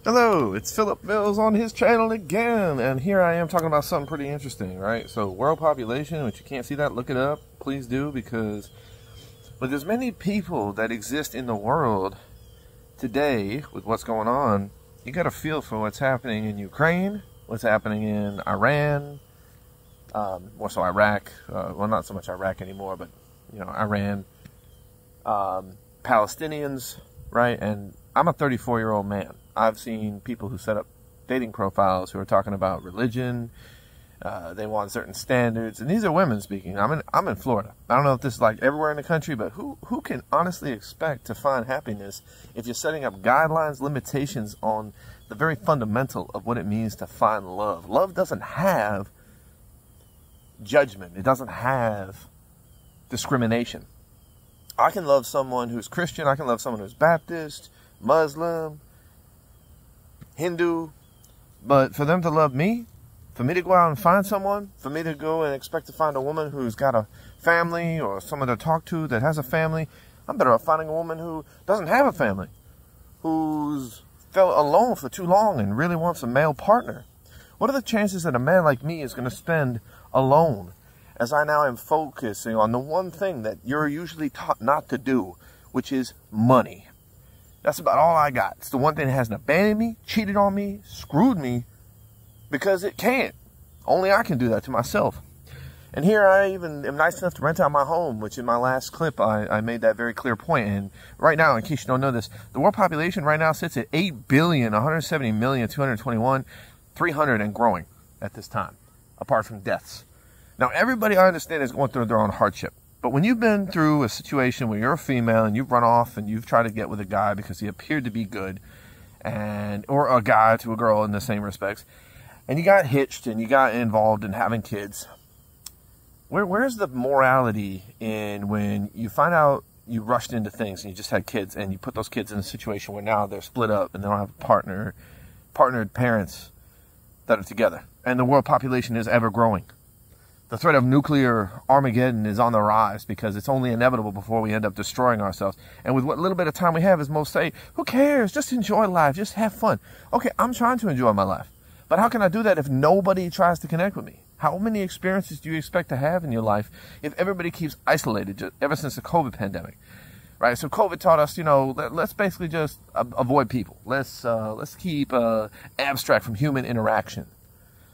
Hello, it's Philip Mills on his channel again, and here I am talking about something pretty interesting, right? So, world population, which you can't see that, look it up, please do, but there's many people that exist in the world today with what's going on. You got a feel for what's happening in Ukraine, what's happening in Iran, more so Iraq, well, not so much Iraq anymore, but, Iran, Palestinians, right? And I'm a 34-year-old man. I've seen people who set up dating profiles who are talking about religion. They want certain standards, and these are women speaking. I'm in Florida. I don't know if this is like everywhere in the country, but who can honestly expect to find happiness if you're setting up guidelines, limitations on the very fundamental of what it means to find love? Love doesn't have judgment. It doesn't have discrimination. I can love someone who's Christian. I can love someone who's Baptist, Muslim, Hindu, but for them to love me, for me to go out and find someone, for me to go and expect to find a woman who's got a family or someone to talk to that has a family, I'm better off finding a woman who doesn't have a family, who's felt alone for too long and really wants a male partner. What are the chances that a man like me is going to spend alone, as I now am focusing on the one thing that you're usually taught not to do, which is money? That's about all I got. It's the one thing that hasn't abandoned me, cheated on me, screwed me, because it can't. Only I can do that to myself. And here I even am nice enough to rent out my home, which in my last clip, I made that very clear point. And right now, in case you don't know this, the world population right now sits at 8,170,221,300 and growing at this time, apart from deaths. Now, everybody I understand is going through their own hardship. But when you've been through a situation where you're a female and you've run off and you've tried to get with a guy because he appeared to be good, or a guy to a girl in the same respects, and you got hitched and you got involved in having kids, where's the morality in when you find out you rushed into things and you just had kids and you put those kids in a situation where now they're split up and they don't have partnered parents that are together, and the world population is ever growing? The threat of nuclear Armageddon is on the rise because it's only inevitable before we end up destroying ourselves. And with what little bit of time we have, as most say, who cares? Just enjoy life. Just have fun. Okay, I'm trying to enjoy my life. But how can I do that if nobody tries to connect with me? How many experiences do you expect to have in your life if everybody keeps isolated ever since the COVID pandemic? Right? So COVID taught us, let's basically just avoid people. Let's keep abstract from human interaction.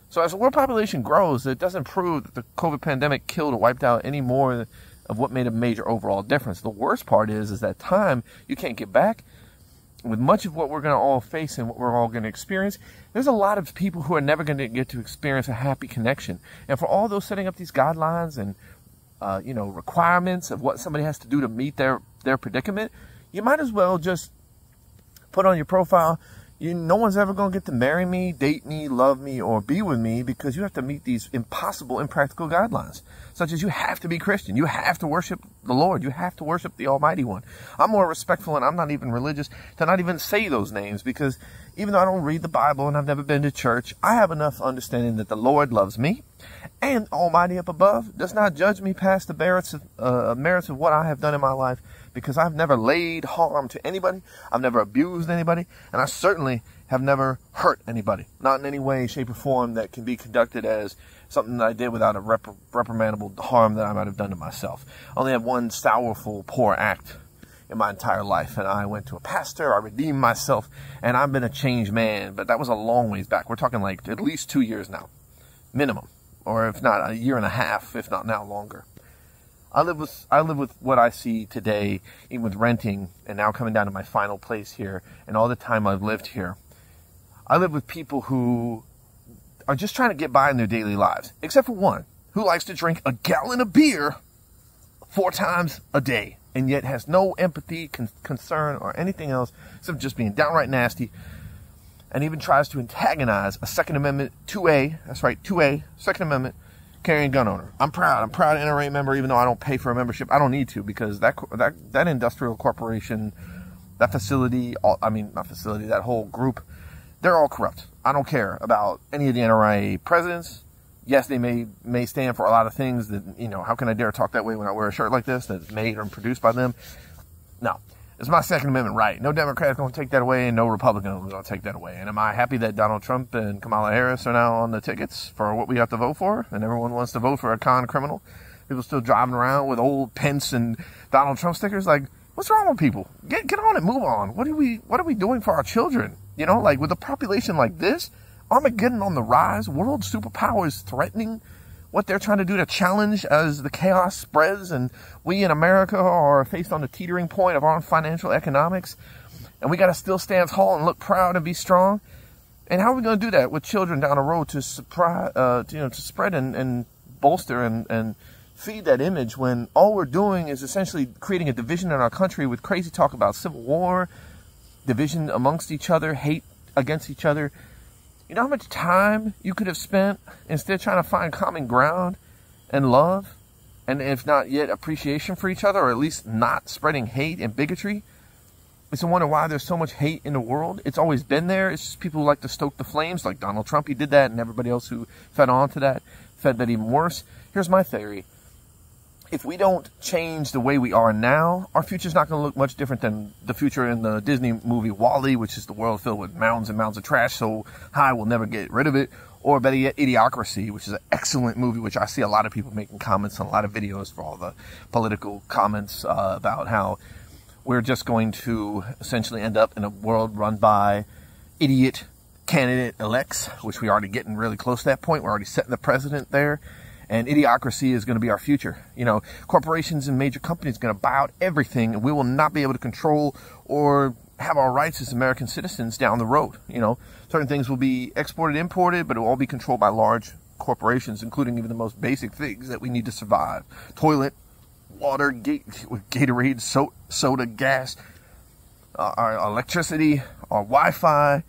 So as the world population grows, it doesn't prove that the COVID pandemic killed or wiped out any more of what made a major overall difference. The worst part is that time you can't get back. With much of what we're going to all face and what we're all going to experience, there's a lot of people who are never going to get to experience a happy connection. And for all those setting up these guidelines and requirements of what somebody has to do to meet their predicament, you might as well just put on your profile, no one's ever going to get to marry me, date me, love me, or be with me, because you have to meet these impossible, impractical guidelines, such as you have to be Christian. You have to worship the Lord. You have to worship the Almighty One. I'm more respectful, and I'm not even religious, to not even say those names, because even though I don't read the Bible and I've never been to church, I have enough understanding that the Lord loves me, and Almighty up above does not judge me past the merits of what I have done in my life, because I've never laid harm to anybody, I've never abused anybody, and I certainly have never hurt anybody. Not in any way, shape, or form that can be conducted as something that I did without a reprimandable harm that I might have done to myself. I only have one sorrowful, poor act in my entire life, and I went to a pastor, I redeemed myself, and I've been a changed man, but that was a long ways back. We're talking like at least 2 years now, minimum, or if not a year and a half, if not now longer. I live with what I see today, even with renting and now coming down to my final place here and all the time I've lived here. I live with people who are just trying to get by in their daily lives, except for one who likes to drink a gallon of beer 4 times a day and yet has no empathy, concern, or anything else except just being downright nasty, and even tries to antagonize a Second Amendment 2A, that's right, 2A, Second Amendment, carrying gun owner. I'm proud NRA member, even though I don't pay for a membership. I don't need to, because that industrial corporation, that facility, that whole group, they're all corrupt. I don't care about any of the NRA presidents. Yes, they may stand for a lot of things that, how can I dare talk that way when I wear a shirt like this that's made or produced by them? No. It's my Second Amendment right. No Democrat is going to take that away, and no Republican is going to take that away. And am I happy that Donald Trump and Kamala Harris are now on the tickets for what we have to vote for? And everyone wants to vote for a con criminal? People still driving around with old Pence and Donald Trump stickers? Like, what's wrong with people? Get on and move on. What are we doing for our children? You know, like with a population like this, Armageddon on the rise, world superpowers threatening what they're trying to do to challenge as the chaos spreads, and we in America are faced on the teetering point of our own financial economics, and we got to still stand tall and look proud and be strong. And how are we going to do that with children down the road to spread and bolster and feed that image, when all we're doing is essentially creating a division in our country with crazy talk about civil war, division amongst each other, hate against each other? You know how much time you could have spent instead trying to find common ground and love, and if not yet appreciation for each other, or at least not spreading hate and bigotry? It's a wonder why there's so much hate in the world. It's always been there. It's just people who like to stoke the flames, like Donald Trump. He did that, and everybody else who fed on to that fed that even worse. Here's my theory. If we don't change the way we are now, our future's not going to look much different than the future in the Disney movie WALL-E, which is the world filled with mounds and mounds of trash so high we'll never get rid of it. Or better yet, Idiocracy, which is an excellent movie, which I see a lot of people making comments on a lot of videos for all the political comments about how we're just going to essentially end up in a world run by idiot candidate elects, which we already getting really close to that point. We're already setting the precedent there. And idiocracy is going to be our future. You know, corporations and major companies are going to buy out everything, and we will not be able to control or have our rights as American citizens down the road. You know, certain things will be exported, imported, but it will all be controlled by large corporations, including even the most basic things that we need to survive. Toilet, water, Gatorade, soda, gas, our electricity, our Wi-Fi.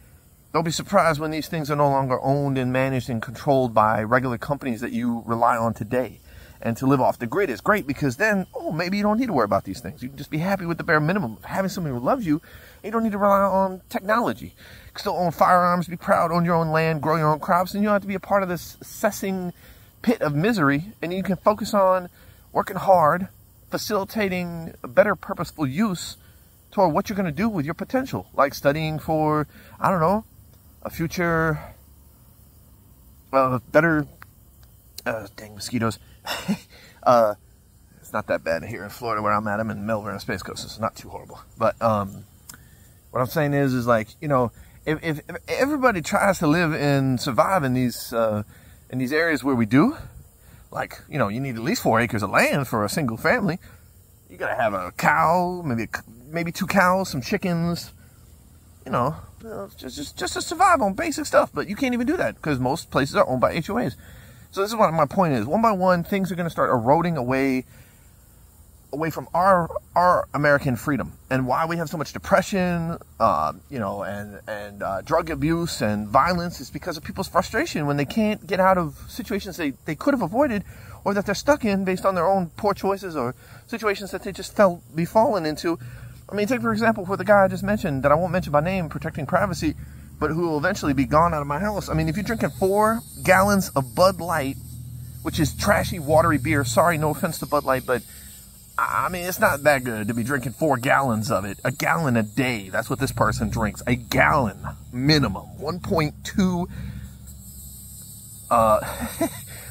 Don't be surprised when these things are no longer owned and managed and controlled by regular companies that you rely on today. And to live off the grid is great, because then, maybe you don't need to worry about these things. You can just be happy with the bare minimum. Having somebody who loves you, you don't need to rely on technology. You can still own firearms, be proud, own your own land, grow your own crops, and you don't have to be a part of this cessing pit of misery. And you can focus on working hard, facilitating a better purposeful use toward what you're going to do with your potential, like studying for, I don't know, a future, better, dang mosquitoes. It's not that bad here in Florida where I'm at. I'm in Melbourne on the Space Coast. It's not too horrible. But what I'm saying is like, you know, if everybody tries to live and survive in these areas where we do, like, you know, you need at least 4 acres of land for a single family. You gotta have a cow, maybe 2 cows, some chickens, you know, just to survive on basic stuff. But you can't even do that because most places are owned by HOAs. So this is what my point is. One by one, things are going to start eroding away from our American freedom. And why we have so much depression, you know, and drug abuse and violence is because of people's frustration when they can't get out of situations they could have avoided, or that they're stuck in based on their own poor choices or situations that they just be fallen into. I mean, take for example for the guy I just mentioned, that I won't mention by name, protecting privacy, but who will eventually be gone out of my house. I mean, if you're drinking 4 gallons of Bud Light, which is trashy, watery beer, sorry, no offense to Bud Light, but I mean, it's not that good to be drinking 4 gallons of it. A gallon a day, that's what this person drinks. A gallon, minimum. 1.2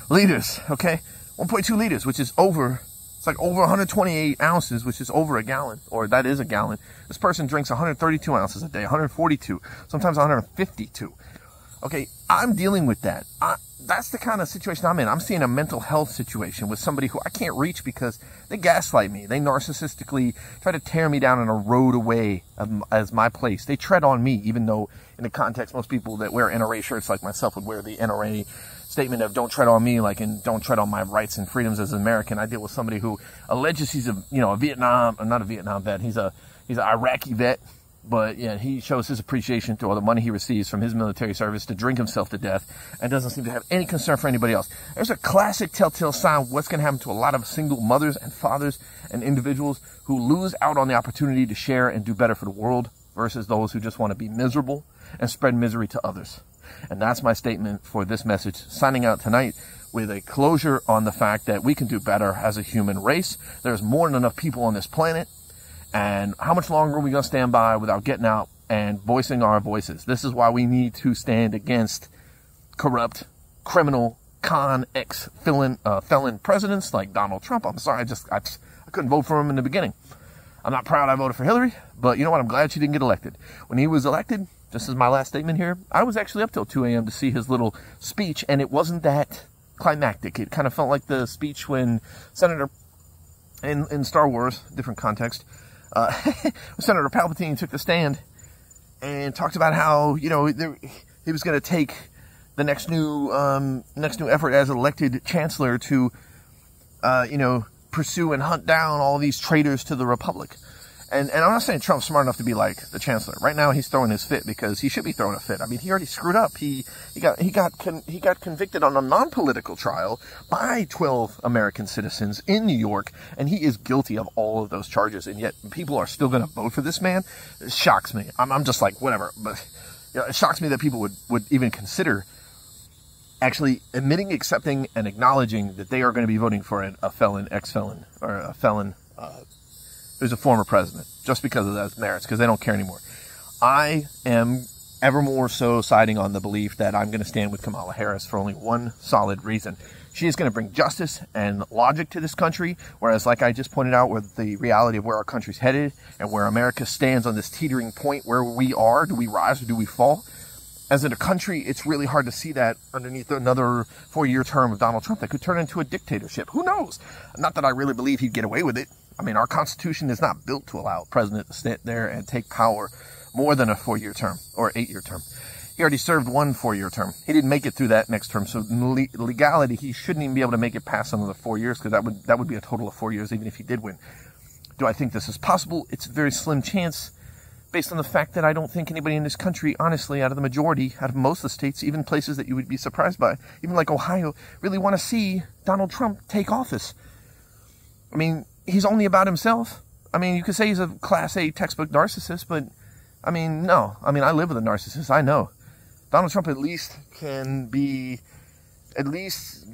liters, okay? 1.2 liters, which is over... It's like over 128 ounces, which is over a gallon, or that is a gallon. This person drinks 132 ounces a day, 142, sometimes 152. Okay, I'm dealing with that. That's the kind of situation I'm in. I'm seeing a mental health situation with somebody who I can't reach because they gaslight me. They narcissistically try to tear me down and erode away as my place. They tread on me, even though in the context, most people that wear NRA shirts like myself would wear the NRA statement of don't tread on me, like, and don't tread on my rights and freedoms as an American. I deal with somebody who alleges he's not a Vietnam vet. He's an Iraqi vet, but yeah, he shows his appreciation to all the money he receives from his military service to drink himself to death and doesn't seem to have any concern for anybody else. There's a classic telltale sign of what's going to happen to a lot of single mothers and fathers and individuals who lose out on the opportunity to share and do better for the world versus those who just want to be miserable and spread misery to others. And that's my statement for this message, signing out tonight with a closure on the fact that we can do better as a human race. There's more than enough people on this planet, And how much longer are we going to stand by without getting out and voicing our voices? This is why we need to stand against corrupt, criminal, felon presidents like Donald Trump. I'm sorry, I couldn't vote for him in the beginning. I'm not proud I voted for Hillary, but you know what? I'm glad she didn't get elected. When he was elected, this is my last statement here, I was actually up till 2 a.m. to see his little speech, and it wasn't that climactic. It kind of felt like the speech when Senator, in Star Wars, different context, Senator Palpatine took the stand and talked about how, you know, he was going to take the next new effort as elected chancellor to, you know, pursue and hunt down all these traitors to the Republic. And I'm not saying Trump's smart enough to be like the chancellor. Right now, he's throwing his fit because he should be throwing a fit. I mean, he already screwed up. He got convicted on a non-political trial by 12 American citizens in New York, and he is guilty of all of those charges. And yet, people are still going to vote for this man. It shocks me. I'm just like, whatever. But you know, it shocks me that people would even consider actually admitting, accepting, and acknowledging that they are going to be voting for a felon, ex-felon, or a felon who's a former president, just because of those merits, because they don't care anymore. I am ever more so siding on the belief that I'm going to stand with Kamala Harris for only one solid reason. She is going to bring justice and logic to this country, whereas, like I just pointed out, with the reality of where our country's headed and where America stands on this teetering point where we are, do we rise or do we fall? As in a country, it's really hard to see that underneath another 4-year term of Donald Trump that could turn into a dictatorship. Who knows? Not that I really believe he'd get away with it. I mean, our Constitution is not built to allow a president to sit there and take power more than a 4-year term or 8-year term. He already served one 4-year term. He didn't make it through that next term. So in legality, he shouldn't even be able to make it past another 4 years, because that would be a total of 4 years, even if he did win. Do I think this is possible? It's a very slim chance, based on the fact that I don't think anybody in this country, honestly, out of the majority, out of most of the states, even places that you would be surprised by, even like Ohio, really want to see Donald Trump take office. I mean, he's only about himself. I mean, you could say he's a class A textbook narcissist, but I mean, no. I mean, I live with a narcissist. I know. Donald Trump at least can be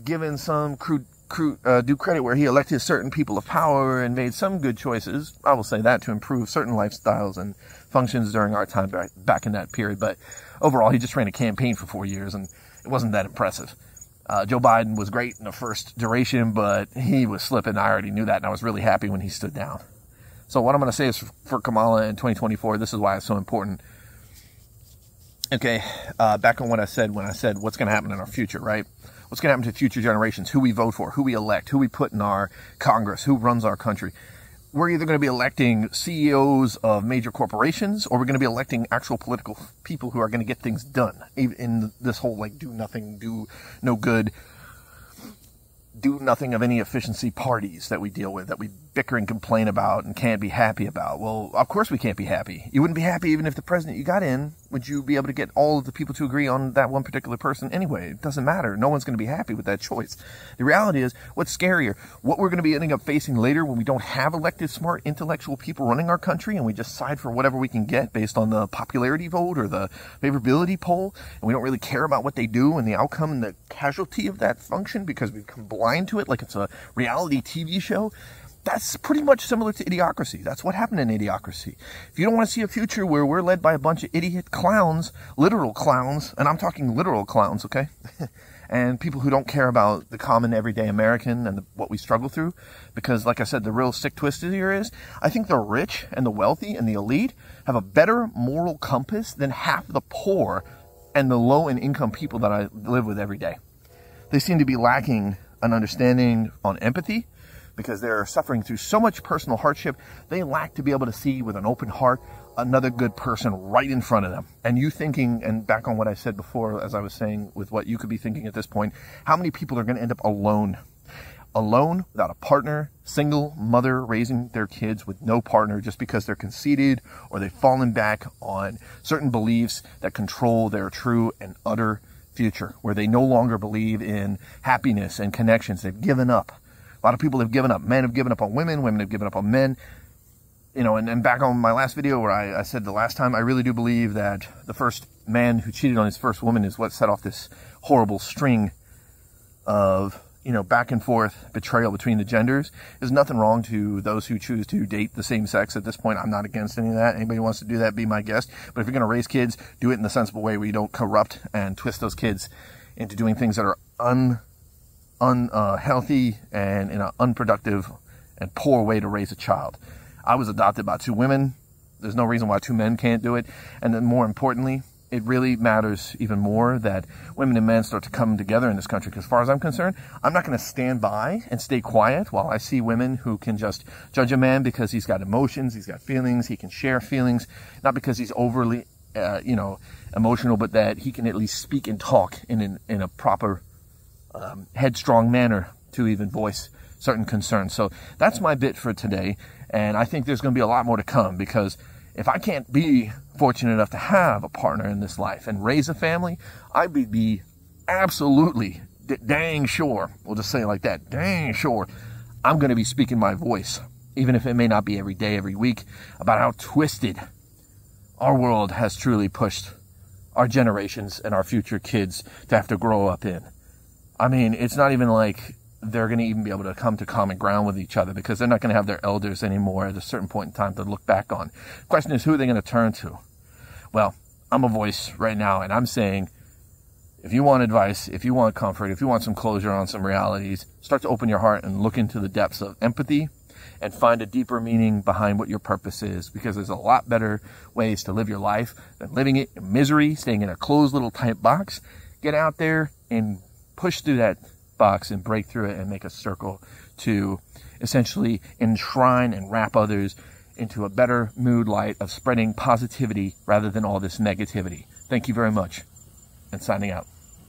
given some due credit where he elected certain people of power and made some good choices. I will say that, to improve certain lifestyles and functions during our time back in that period. But overall, he just ran a campaign for 4 years, and it wasn't that impressive. Joe Biden was great in the first duration, but he was slipping. I already knew that, and I was really happy when he stood down. So what I'm going to say is for Kamala in 2024, this is why it's so important. Okay, back on what I said when I said what's going to happen in our future, right? What's going to happen to future generations, who we vote for, who we elect, who we put in our Congress, who runs our country. We're either going to be electing CEOs of major corporations, or we're going to be electing actual political people who are going to get things done in this whole, like, do nothing, do no good, do nothing of any efficiency parties that we deal with, that we bicker and complain about and can't be happy about. Well, of course we can't be happy. You wouldn't be happy even if the president you got in, would you be able to get all of the people to agree on that one particular person anyway? It doesn't matter. No one's going to be happy with that choice. The reality is, what's scarier? What we're going to be ending up facing later when we don't have elected, smart, intellectual people running our country, and we just side for whatever we can get based on the popularity vote or the favorability poll, and we don't really care about what they do and the outcome and the casualty of that function because we've become blind to it like it's a reality TV show. That's pretty much similar to Idiocracy. That's what happened in Idiocracy. If you don't want to see a future where we're led by a bunch of idiot clowns, literal clowns, and I'm talking literal clowns, okay? And people who don't care about the common everyday American and what we struggle through, because like I said, the real sick twist here is, I think the rich and the wealthy and the elite have a better moral compass than half the poor and the low and income people that I live with every day. They seem to be lacking an understanding on empathy, because they're suffering through so much personal hardship. They lack to be able to see with an open heart another good person right in front of them. And you thinking, and back on what I said before, as I was saying with what you could be thinking at this point, how many people are going to end up alone? Alone, without a partner, single mother raising their kids with no partner just because they're conceited or they've fallen back on certain beliefs that control their true and utter future, where they no longer believe in happiness and connections. They've given up. A lot of people have given up. Men have given up on women. Women have given up on men. You know, and back on my last video where I said the last time, I really do believe that the first man who cheated on his first woman is what set off this horrible string of back and forth betrayal between the genders. There's nothing wrong to those who choose to date the same sex at this point. I'm not against any of that. Anybody who wants to do that, be my guest. But if you're going to raise kids, do it in the sensible way where you don't corrupt and twist those kids into doing things that are unhealthy and in an unproductive and poor way to raise a child. I was adopted by 2 women. There's no reason why 2 men can't do it. And then more importantly, it really matters even more that women and men start to come together in this country. Because as far as I'm concerned, I'm not going to stand by and stay quiet while I see women who can just judge a man because he's got emotions, he's got feelings, he can share feelings, not because he's overly, emotional, but that he can at least speak and talk in a proper, headstrong manner to even voice certain concerns. So that's my bit for today. And I think there's going to be a lot more to come, because if I can't be fortunate enough to have a partner in this life and raise a family, I would be absolutely dang sure, we'll just say it like that, dang sure, I'm going to be speaking my voice, even if it may not be every day, every week, about how twisted our world has truly pushed our generations and our future kids to have to grow up in. I mean, it's not even like they're going to even be able to come to common ground with each other, because they're not going to have their elders anymore at a certain point in time to look back on. The question is, who are they going to turn to? Well, I'm a voice right now, and I'm saying, if you want advice, if you want comfort, if you want some closure on some realities, start to open your heart and look into the depths of empathy and find a deeper meaning behind what your purpose is, because there's a lot better ways to live your life than living it in misery, staying in a closed little tight box. Get out there and push through that box and break through it and make a circle to essentially enshrine and wrap others into a better mood light of spreading positivity rather than all this negativity. Thank you very much, and signing out.